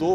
2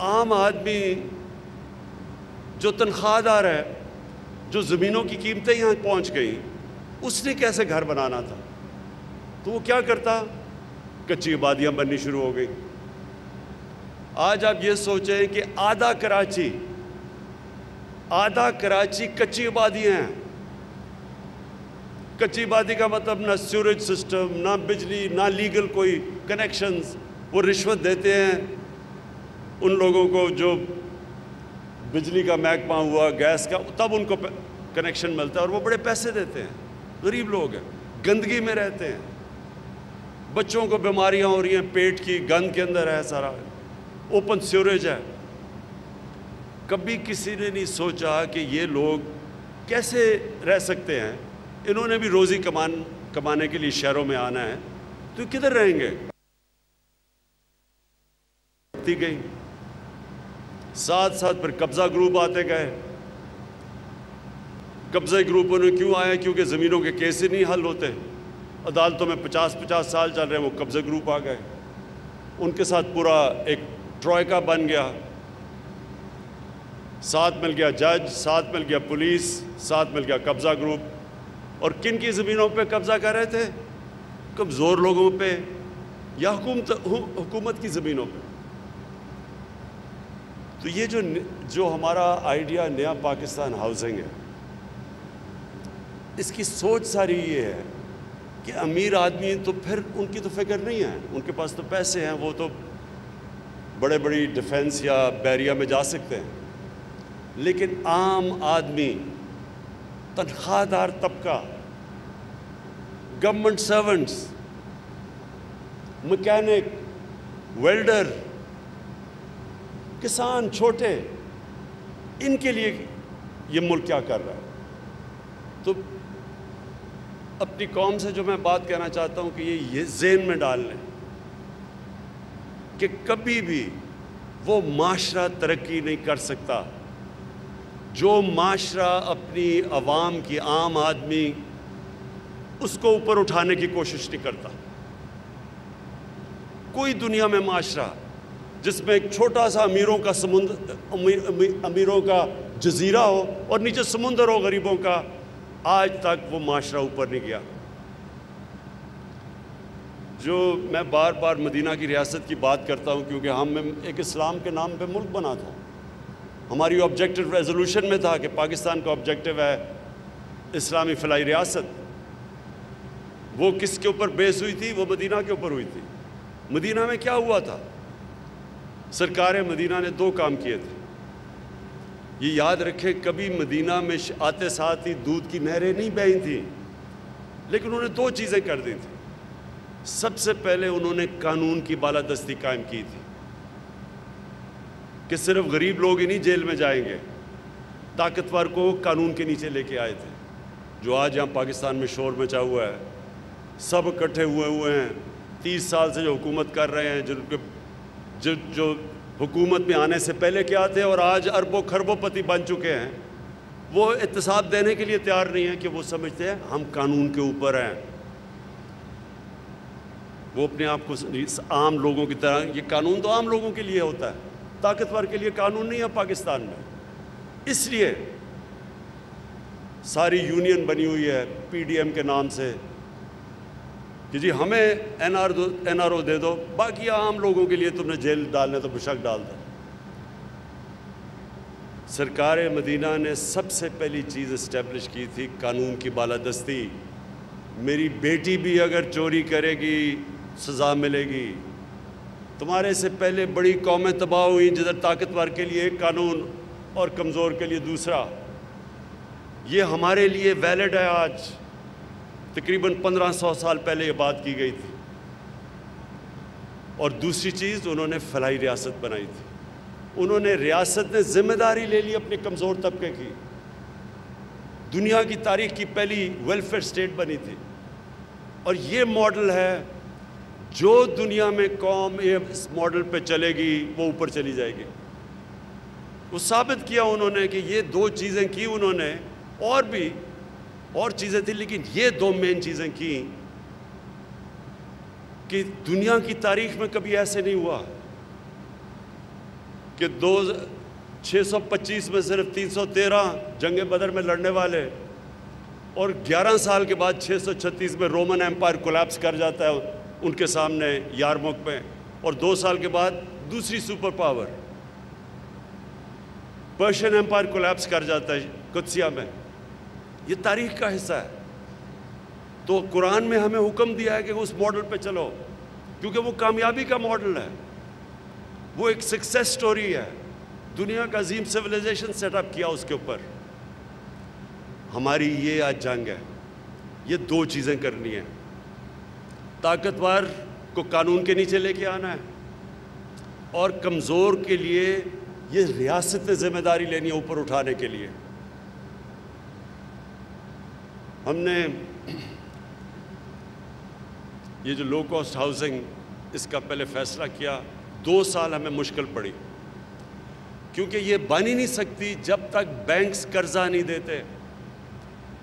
عام آدمی جو تنخواہ دار ہے، جو زمینوں کی قیمتیں یہاں پہنچ گئیں، اس نے کیسے گھر بنانا تھا؟ تو وہ کیا کرتا؟ کچی آبادیاں بننی شروع ہو گئی۔ آج آپ یہ سوچیں کہ آدھا کراچی کچی آبادیاں ہیں۔ کچی آبادی کا مطلب نہ سیوریج سسٹم، نہ بجلی، نہ لیگل کوئی کنیکشنز۔ وہ رشوت دیتے ہیں ان لوگوں کو جو بجلی کا محکمہ ہوا، گیس کا، تب ان کو کنیکشن ملتا ہے اور وہ بڑے پیسے دیتے ہیں۔ غریب لوگ ہیں، گندگی میں رہتے ہیں، بچوں کو بیماریاں ہو رہی ہیں، پیٹ کی گند کے اندر ہے، سارا اوپن سیوریج ہے۔ کبھی کسی نے نہیں سوچا کہ یہ لوگ کیسے رہ سکتے ہیں؟ انہوں نے بھی روزی کمانے کے لیے شہروں میں آنا ہے، تو کدھر رہیں گے؟ گئی ساتھ ساتھ پھر قبضہ گروپ آتے گئے۔ قبضہ گروپوں نے کیوں آیا؟ کیونکہ زمینوں کے کیس ہی نہیں حل ہوتے، عدالتوں میں 50 سال چل رہے ہیں، وہ قبضہ گروپ آ گئے، ان کے ساتھ پورا ایک ٹروئکا بن گیا، ساتھ مل گیا جج، ساتھ مل گیا پولیس، ساتھ مل گیا قبضہ گروپ۔ اور کن کی زمینوں پہ قبضہ کر رہے تھے؟ کمزور لوگوں پہ یا حکومت کی زمینوں پہ۔ تو یہ جو ہمارا آئیڈیا نیا پاکستان ہاؤسنگ ہے، اس کی سوچ ساری یہ ہے کہ امیر آدمی تو پھر ان کی تو فکر نہیں ہے، ان کے پاس تو پیسے ہیں، وہ تو بڑے بڑی ڈیفنس یا بیریا میں جا سکتے ہیں، لیکن عام آدمی، تنخواہ دار طبقہ، گورنمنٹ سرونٹس، مکینک، ویلڈر، کسان چھوٹے، ان کے لیے یہ ملک کیا کر رہا ہے؟ تو اپنی قوم سے جو میں بات کہنا چاہتا ہوں کہ یہ ذہن میں ڈال لیں کہ کبھی بھی وہ معاشرہ ترقی نہیں کر سکتا جو معاشرہ اپنی عوام کی، عام آدمی، اس کو اوپر اٹھانے کی کوشش نہیں کرتا۔ کوئی دنیا میں معاشرہ جس میں ایک چھوٹا سا امیروں کا جزیرہ ہو اور نیچے سمندر ہو غریبوں کا، آج تک وہ معاشرہ اوپر نہیں گیا۔ جو میں بار بار مدینہ کی ریاست کی بات کرتا ہوں کیونکہ ہم ایک اسلام کے نام پہ ملک بنا تھا، ہماری آبجیکٹو ریزولوشن میں تھا کہ پاکستان کا آبجیکٹو ہے اسلامی فلاحی ریاست۔ وہ کس کے اوپر بیس ہوئی تھی؟ وہ مدینہ کے اوپر ہوئی تھی۔ مدینہ میں کیا ہوا تھا؟ سرکار مدینہ نے 2 کام کیے تھے۔ یہ یاد رکھیں، کبھی مدینہ میں آتے ساتھ ہی دودھ کی نہریں نہیں بہی تھیں، لیکن انہوں نے 2 چیزیں کر دی تھیں۔ سب سے پہلے انہوں نے قانون کی بالادستی قائم کی تھی کہ صرف غریب لوگ ہی نہیں جیل میں جائیں گے، طاقتور کو قانون کے نیچے لے کے آئے تھے۔ جو آج یہاں پاکستان میں شور مچا ہوا ہے، سب اکٹھے ہوئے ہیں، 30 سال سے جو حکومت کر رہے ہیں، جو حکومت میں آنے سے پہلے کیا تھے اور آج اربوں خربوں پتی بن چکے ہیں، وہ احتساب دینے کے لیے تیار نہیں ہیں کہ وہ سمجھتے ہیں ہم قانون کے اوپر ہیں۔ وہ اپنے آپ کو عام لوگوں کی طرح، یہ قانون تو عام لوگوں کے لیے ہوتا ہے، طاقتور کے لیے قانون نہیں ہے پاکستان میں۔ اس لیے ساری یونین بنی ہوئی ہے پی ڈی ایم کے نام سے کہ جی ہمیں این آر او دے دو، باقی عام لوگوں کے لیے تم نے جیل ڈالنے تو بشک ڈال دو۔ سرکار مدینہ نے سب سے پہلی چیز اسٹیبلش کی تھی قانون کی بالادستی۔ میری بیٹی بھی اگر چوری کرے گی سزا ملے گی۔ تمہارے سے پہلے بڑی قومیں تباہ ہوئیں جدھر طاقتور کے لیے ایک قانون اور کمزور کے لیے دوسرا۔ یہ ہمارے لیے ویلڈ ہے آج، تقریباً 1500 سال پہلے یہ بات کی گئی تھی۔ اور دوسری چیز، انہوں نے فلاحی ریاست بنائی تھی۔ انہوں نے ریاست نے ذمہ داری لے لی اپنے کمزور طبقے کی۔ دنیا کی تاریخ کی پہلی ویلفیئر سٹیٹ بنی تھی، اور یہ ماڈل ہے جو دنیا میں قوم اس ماڈل پہ چلے گی وہ اوپر چلی جائے گی۔ وہ ثابت کیا انہوں نے کہ یہ 2 چیزیں کی انہوں نے، اور بھی اور چیزیں تھیں لیکن یہ 2 مین چیزیں کی کہ دنیا کی تاریخ میں کبھی ایسے نہیں ہوا کہ 625 میں صرف 313 جنگ بدر میں لڑنے والے، اور 11 سال کے بعد 636 میں رومن ایمپائر کولیپس کر جاتا ہے ان کے سامنے یارموک میں، اور 2 سال کے بعد دوسری super power Persian empire collapse کر جاتا ہے قدسیہ میں۔ یہ تاریخ کا حصہ ہے۔ تو قرآن میں ہمیں حکم دیا ہے کہ اس ماڈل پہ چلو، کیونکہ وہ کامیابی کا ماڈل ہے، وہ ایک سکسیس سٹوری ہے، دنیا کا عظیم سویلائزیشن سیٹ اپ کیا اس کے اوپر۔ ہماری یہ آج جنگ ہے، یہ 2 چیزیں کرنی ہیں۔ طاقتور کو قانون کے نیچے لے کے آنا ہے، اور کمزور کے لیے یہ ریاست نے ذمہ داری لینی ہے اوپر اٹھانے کے لیے۔ ہم نے یہ جو لو کاسٹ ہاؤسنگ، اس کا پہلے فیصلہ کیا، 2 سال ہمیں مشکل پڑی، کیونکہ یہ بن ہی نہیں سکتی جب تک بینکس قرضہ نہیں دیتے۔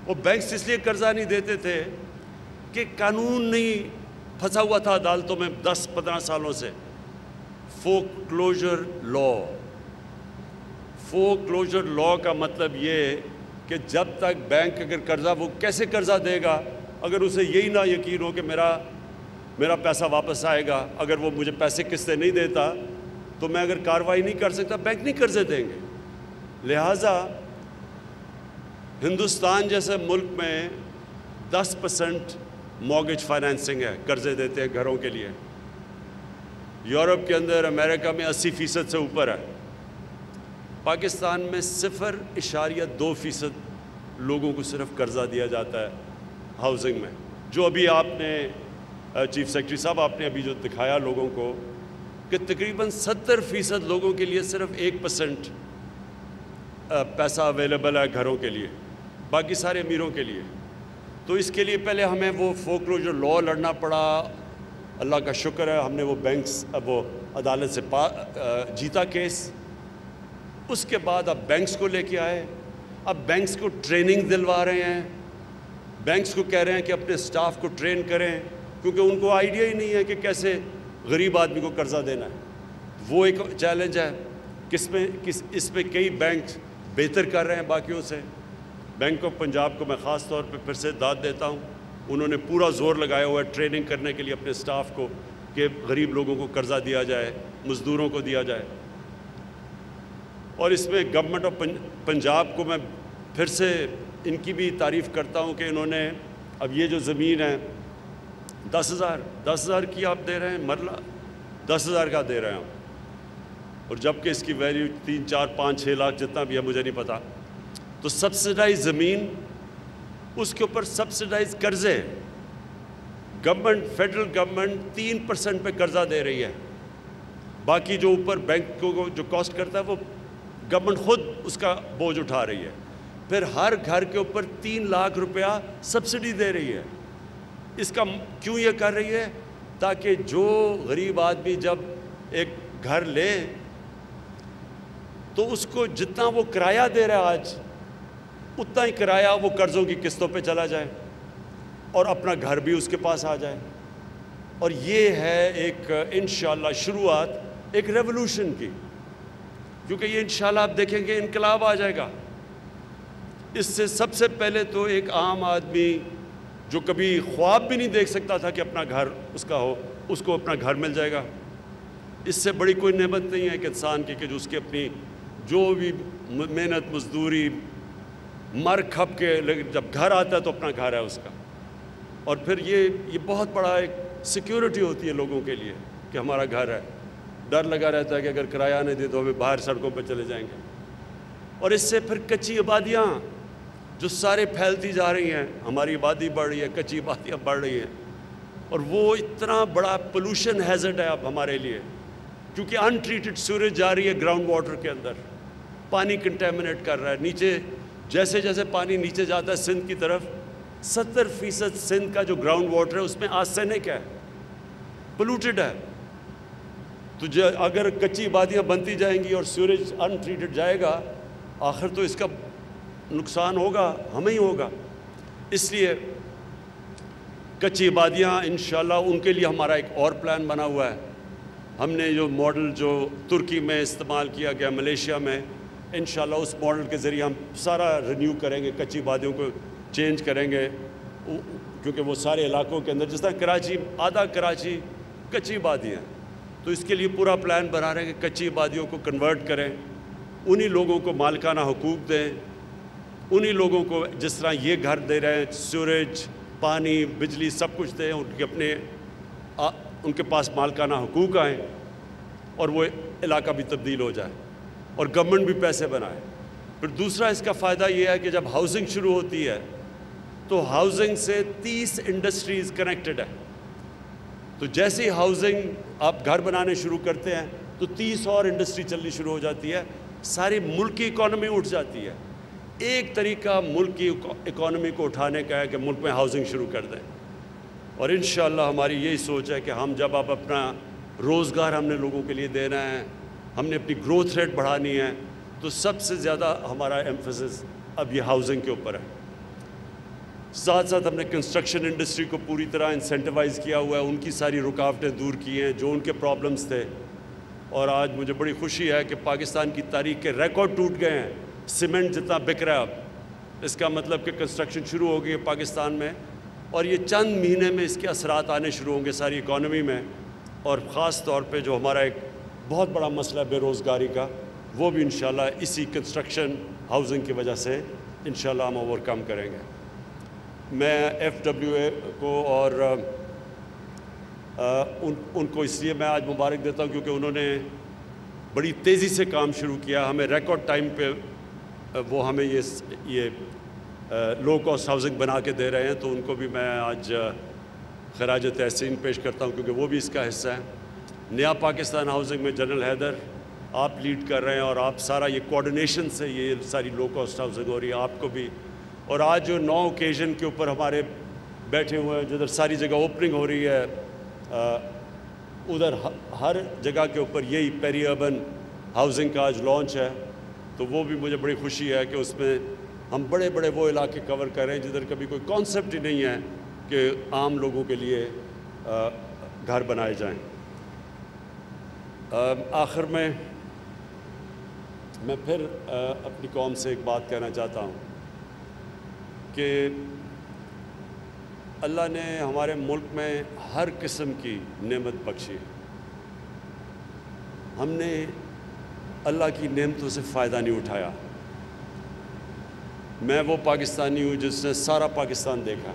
وہ بینکس اس لیے قرضہ نہیں دیتے تھے کہ قانون نہیں پھنسا ہوا تھا عدالتوں میں 10-15 سالوں سے۔ فور کلوجر لا کا مطلب یہ کہ جب تک بینک اگر قرضہ، وہ کیسے قرضہ دے گا اگر اسے یہی نہ یقین ہو کہ میرا پیسہ واپس آئے گا۔ اگر وہ مجھے پیسے قسطیں نہیں دیتا تو میں اگر کارروائی نہیں کر سکتا، بینک نہیں قرضے دیں گے۔ لہٰذا ہندوستان جیسے ملک میں 10% مارگیج فائنینسنگ ہے، قرضے دیتے ہیں گھروں کے لیے۔ یورپ کے اندر، امریکہ میں 80% سے اوپر ہے۔ پاکستان میں 0.2% لوگوں کو صرف قرضہ دیا جاتا ہے ہاؤسنگ میں، جو ابھی آپ نے چیف سیکرٹری صاحب آپ نے ابھی جو دکھایا لوگوں کو کہ تقریباً 70% لوگوں کے لیے صرف 1% پیسہ اویلیبل ہے گھروں کے لیے، باقی سارے امیروں کے لیے۔ تو اس کے لیے پہلے ہمیں وہ فورکلوجر لا لڑنا پڑا۔ اللہ کا شکر ہے ہم نے وہ عدالت سے جیتا کیس۔ اس کے بعد اب بینکس کو لے کے آئے، اب بینکس کو ٹریننگ دلوا رہے ہیں، بینکس کو کہہ رہے ہیں کہ اپنے سٹاف کو ٹرین کریں، کیونکہ ان کو آئیڈیا ہی نہیں ہے کہ کیسے غریب آدمی کو قرضہ دینا ہے۔ وہ ایک چیلنج ہے، اس میں کئی بینک بہتر کر رہے ہیں باقیوں سے۔ بینک آف پنجاب کو میں خاص طور پہ پھر سے داد دیتا ہوں، انہوں نے پورا زور لگایا ہوا ہے ٹریننگ کرنے کے لیے اپنے سٹاف کو کہ غریب لوگوں کو قرضہ دیا جائے، مزدوروں کو دیا جائے۔ اور اس میں گورنمنٹ آف پنجاب کو میں پھر سے ان کی بھی تعریف کرتا ہوں کہ انہوں نے اب یہ جو زمین ہے 10,000 کی آپ دے رہے ہیں، مرلہ 10,000 کا دے رہے ہیں، اور جبکہ اس کی ویلیو 3, 4, 5, 6 لاکھ جتنا بھی ہے مجھے نہیں پتا۔ تو سبسڈائز زمین، اس کے اوپر سبسڈائز قرضے، فیڈرل گورنمنٹ 3% پہ قرضہ دے رہی ہے، باقی جو اوپر بینک کو جو کاسٹ کرتا ہے وہ گورنمنٹ خود اس کا بوجھ اٹھا رہی ہے۔ پھر ہر گھر کے اوپر 3 لاکھ روپیہ سبسڈی دے رہی ہے۔ اس کا کیوں یہ کر رہی ہے؟ تاکہ جو غریب آدمی جب ایک گھر لے تو اس کو جتنا وہ کرایہ دے رہا ہے آج، اتنا ہی کرایہ وہ قرضوں کی قسطوں پہ چلا جائے اور اپنا گھر بھی اس کے پاس آ جائے۔ اور یہ ہے ایک انشاءاللہ شروعات ایک ریولوشن کی، کیونکہ یہ انشاءاللہ آپ دیکھیں گے انقلاب آ جائے گا۔ اس سے سب سے پہلے تو ایک عام آدمی جو کبھی خواب بھی نہیں دیکھ سکتا تھا کہ اپنا گھر اس کا ہو، اس کو اپنا گھر مل جائے گا۔ اس سے بڑی کوئی نعمت نہیں ہے کہ انسان کی کہ جو اس کی اپنی جو بھی محنت مزدوری مر کھپ کے جب گھر آتا ہے تو اپنا گھر ہے اس کا۔ اور پھر یہ بہت بڑا ایک سیکیورٹی ہوتی ہے لوگوں کے لیے کہ ہمارا گھر ہے۔ ڈر لگا رہتا ہے کہ اگر کرایہ نہیں دے تو ہمیں باہر سڑکوں پہ چلے جائیں گے۔ اور اس سے پھر کچی آبادیاں جو سارے پھیلتی جا رہی ہیں، ہماری آبادی بڑھ رہی ہے، کچی آبادیاں بڑھ رہی ہیں، اور وہ اتنا بڑا پولوشن ہیزرڈ ہے اب ہمارے لیے، کیونکہ ان ٹریٹڈ سیوریج جا رہی ہے گراؤنڈ واٹر کے اندر، پانی کنٹیمنیٹ کر رہا ہے نیچے۔ جیسے جیسے پانی نیچے جاتا ہے سندھ کی طرف، 70% سندھ کا جو گراؤنڈ واٹر ہے اس میں آرسینک ہے، پولوٹڈ ہے۔ تو اگر کچی آبادیاں بنتی جائیں گی اور سیوریج ان ٹریٹڈ جائے گا، آخر تو اس کا نقصان ہوگا، ہمیں ہی ہوگا۔ اس لیے کچی آبادیاں انشاءاللہ ان کے لیے ہمارا ایک اور پلان بنا ہوا ہے۔ ہم نے جو ماڈل جو ترکی میں استعمال کیا گیا ملیشیا میں، انشاءاللہ اس ماڈل کے ذریعے ہم سارا رینیو کریں گے، کچی وادیوں کو چینج کریں گے، کیونکہ وہ سارے علاقوں کے اندر جس طرح کراچی، آدھا کراچی کچی وادی ہیں، تو اس کے لیے پورا پلان بنا رہے ہیں کہ کچی وادیوں کو کنورٹ کریں، انہی لوگوں کو مالکانہ حقوق دیں، انہی لوگوں کو جس طرح یہ گھر دے رہے ہیں، سیوریج، پانی، بجلی سب کچھ دیں، ان کے پاس مالکانہ حقوق آئیں اور وہ علاقہ بھی تبدیل ہو جائے اور گورنمنٹ بھی پیسے بنائے۔ پھر دوسرا اس کا فائدہ یہ ہے کہ جب ہاؤسنگ شروع ہوتی ہے تو ہاؤسنگ سے 30 انڈسٹریز کنیکٹڈ ہے، تو جیسے ہی ہاؤسنگ آپ گھر بنانے شروع کرتے ہیں تو 30 اور انڈسٹری چلنی شروع ہو جاتی ہے، ساری ملک کی اکانومی اٹھ جاتی ہے۔ ایک طریقہ ملک کی اکانومی کو اٹھانے کا ہے کہ ملک میں ہاؤسنگ شروع کر دیں، اور انشاءاللہ ہماری یہی سوچ ہے کہ ہم جب آپ اپنا روزگار ہم نے لوگوں کے لیے دینا ہے، ہم نے اپنی گروتھ ریٹ بڑھانی ہے، تو سب سے زیادہ ہمارا ایمفیسس اب یہ ہاؤسنگ کے اوپر ہے۔ ساتھ ساتھ ہم نے کنسٹرکشن انڈسٹری کو پوری طرح انسینٹیوائز کیا ہوا ہے، ان کی ساری رکاوٹیں دور کی ہیں جو ان کے پرابلمز تھے، اور آج مجھے بڑی خوشی ہے کہ پاکستان کی تاریخ کے ریکارڈ ٹوٹ گئے ہیں۔ سیمنٹ جتنا بک رہا ہے اب، اس کا مطلب کہ کنسٹرکشن شروع ہو گئی ہے پاکستان میں، اور یہ چند مہینے میں اس کے اثرات آنے شروع ہوں گے ساری اکانومی میں، اور خاص طور پہ جو ہمارا ایک بہت بڑا مسئلہ ہے بے روزگاری کا، وہ بھی انشاءاللہ اسی کنسٹرکشن ہاؤسنگ کی وجہ سے انشاءاللہ ہم اوور کم کریں گے۔ میں ایف ڈبلیو اے کو اور ان کو اس لیے میں آج مبارک دیتا ہوں کیونکہ انہوں نے بڑی تیزی سے کام شروع کیا، ہمیں ریکارڈ ٹائم پہ وہ ہمیں یہ لو کاسٹ ہاؤسنگ بنا کے دے رہے ہیں، تو ان کو بھی میں آج خراج تحسین پیش کرتا ہوں کیونکہ وہ بھی اس کا حصہ ہے۔ نیا پاکستان ہاؤسنگ میں جنرل حیدر آپ لیڈ کر رہے ہیں، اور آپ سارا یہ کوارڈینیشن سے یہ ساری لو کاسٹ ہاؤسنگ ہو رہی ہے، آپ کو بھی، اور آج جو 9 اوکیزن کے اوپر ہمارے بیٹھے ہوئے ہیں، جدھر ساری جگہ اوپننگ ہو رہی ہے، ادھر ہر جگہ کے اوپر یہی پیری اربن ہاؤسنگ کا آج لانچ ہے، تو وہ بھی مجھے بڑی خوشی ہے کہ اس میں ہم بڑے بڑے وہ علاقے کور کر رہے ہیں جدھر کبھی کوئی کانسیپٹ ہی نہیں ہے کہ عام لوگوں کے لیے گھر بنائے جائیں۔ آخر میں پھر اپنی قوم سے ایک بات کہنا چاہتا ہوں کہ اللہ نے ہمارے ملک میں ہر قسم کی نعمت بخشی ہے، ہم نے اللہ کی نعمتوں سے فائدہ نہیں اٹھایا۔ میں وہ پاکستانی ہوں جس نے سارا پاکستان دیکھا،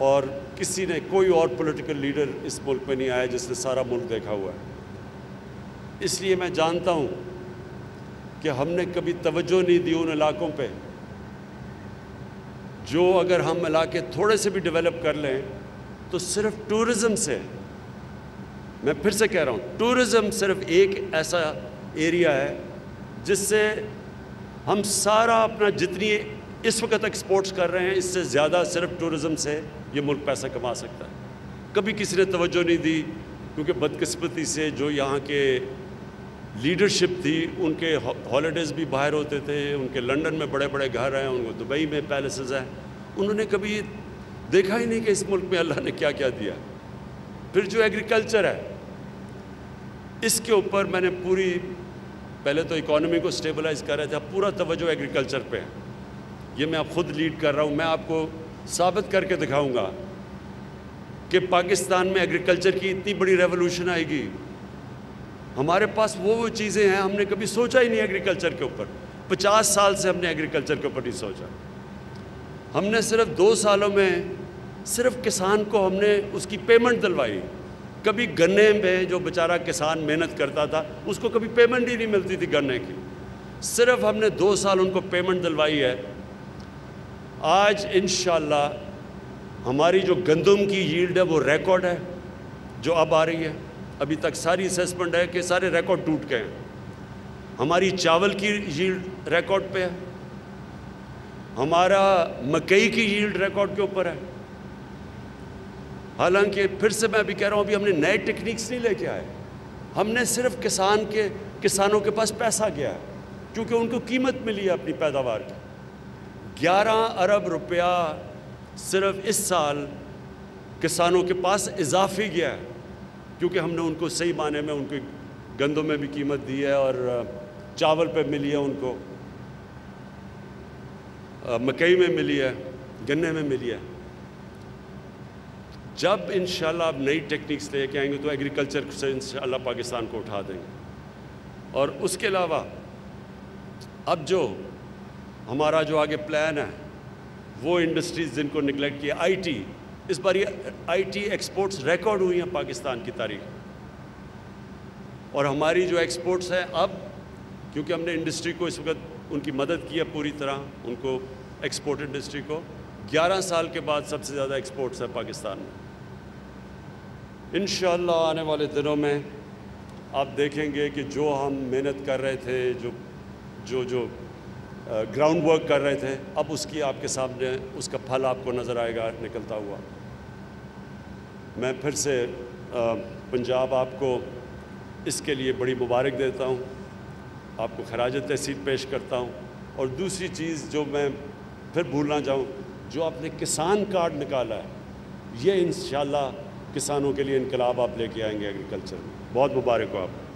اور کسی نے کوئی اور پولیٹیکل لیڈر اس ملک میں نہیں آیا جس نے سارا ملک دیکھا ہوا ہے۔ اس لیے میں جانتا ہوں کہ ہم نے کبھی توجہ نہیں دی ان علاقوں پہ جو اگر ہم علاقے تھوڑے سے بھی ڈیولپ کر لیں تو صرف ٹورزم سے، میں پھر سے کہہ رہا ہوں، ٹورزم صرف ایک ایسا ایریا ہے جس سے ہم سارا اپنا جتنی اس وقت ایکسپورٹس کر رہے ہیں اس سے زیادہ صرف ٹورزم سے یہ ملک پیسہ کما سکتا ہے۔ کبھی کسی نے توجہ نہیں دی کیونکہ بدقسمتی سے جو یہاں کے لیڈرشپ تھی ان کے ہالیڈیز بھی باہر ہوتے تھے، ان کے لنڈن میں بڑے بڑے گھر ہیں، ان کو دبئی میں پیلسز ہیں، انہوں نے کبھی دیکھا ہی نہیں کہ اس ملک میں اللہ نے کیا کیا دیا۔ پھر جو ایگریکلچر ہے اس کے اوپر میں نے پہلے تو اکانومی کو سٹیبلائز کر رہے تھے، اب پورا توجہ ایگریکلچر پہ ہے۔ یہ میں اب خود لیڈ کر رہا ہوں، میں آپ کو ثابت کر کے دکھاؤں گا کہ پاکستان میں ایگریکلچر کی اتنی بڑی ریولوشن آئے گی۔ ہمارے پاس وہ چیزیں ہیں، ہم نے کبھی سوچا ہی نہیں ایگریکلچر کے اوپر، 50 سال سے ہم نے ایگریکلچر کے اوپر نہیں سوچا۔ ہم نے صرف 2 سالوں میں صرف کسان کو ہم نے اس کی پیمنٹ دلوائی۔ کبھی گنے میں جو بیچارہ کسان محنت کرتا تھا اس کو کبھی پیمنٹ ہی نہیں ملتی تھی گنے کی، صرف ہم نے 2 سال ان کو پیمنٹ دلوائی ہے۔ آج انشاءاللہ ہماری جو گندم کی ییلڈ ہے وہ ریکارڈ ہے جو اب آ رہی ہے، ابھی تک ساری اسیسمنٹ ہے کہ سارے ریکارڈ ٹوٹ گئے ہیں۔ ہماری چاول کی ییلڈ ریکارڈ پہ ہے، ہمارا مکئی کی ییلڈ ریکارڈ کے اوپر ہے۔ حالانکہ پھر سے میں ابھی کہہ رہا ہوں، ابھی ہم نے نئے ٹیکنیکس نہیں لے کے آئے، ہم نے صرف کسانوں کے پاس پیسہ گیا ہے کیونکہ ان کو قیمت ملی ہے اپنی پیداوار کی۔ 11 ارب روپیہ صرف اس سال کسانوں کے پاس اضافی گیا ہے کیونکہ ہم نے ان کو صحیح معنی میں ان کو گندوں میں بھی قیمت دی ہے اور چاول پہ ملی ہے، ان کو مکئی میں ملی ہے، گنے میں ملی ہے۔ جب انشاءاللہ آپ نئی ٹیکنیکس لے کے آئیں گے تو ایگریکلچر سے انشاءاللہ پاکستان کو اٹھا دیں گے۔ اور اس کے علاوہ اب جو ہمارا جو آگے پلان ہے وہ انڈسٹریز جن کو نگلیکٹ کیا، آئی ٹی، اس بار یہ آئی ٹی ایکسپورٹس ریکارڈ ہوئی ہیں پاکستان کی تاریخ، اور ہماری جو ایکسپورٹس ہیں اب، کیونکہ ہم نے انڈسٹری کو اس وقت ان کی مدد کی ہے پوری طرح، ان کو ایکسپورٹ انڈسٹری کو 11 سال کے بعد سب سے زیادہ ایکسپورٹس ہے پاکستان میں۔ انشاءاللہ آنے والے دنوں میں آپ دیکھیں گے کہ جو ہم محنت کر رہے تھے، جو گراؤنڈ ورک کر رہے تھے، اب اس کی آپ کے سامنے اس کا پھل آپ کو نظر آئے گا نکلتا ہوا۔ میں پھر سے پنجاب آپ کو اس کے لیے بڑی مبارک دیتا ہوں، آپ کو خراج تحسین پیش کرتا ہوں۔ اور دوسری چیز جو میں پھر بھولنا چاہوں، جو آپ نے کسان کارڈ نکالا ہے، یہ انشاءاللہ کسانوں کے لیے انقلاب آپ لے کے آئیں گے ایگریکلچر میں۔ بہت مبارک ہو آپ کو۔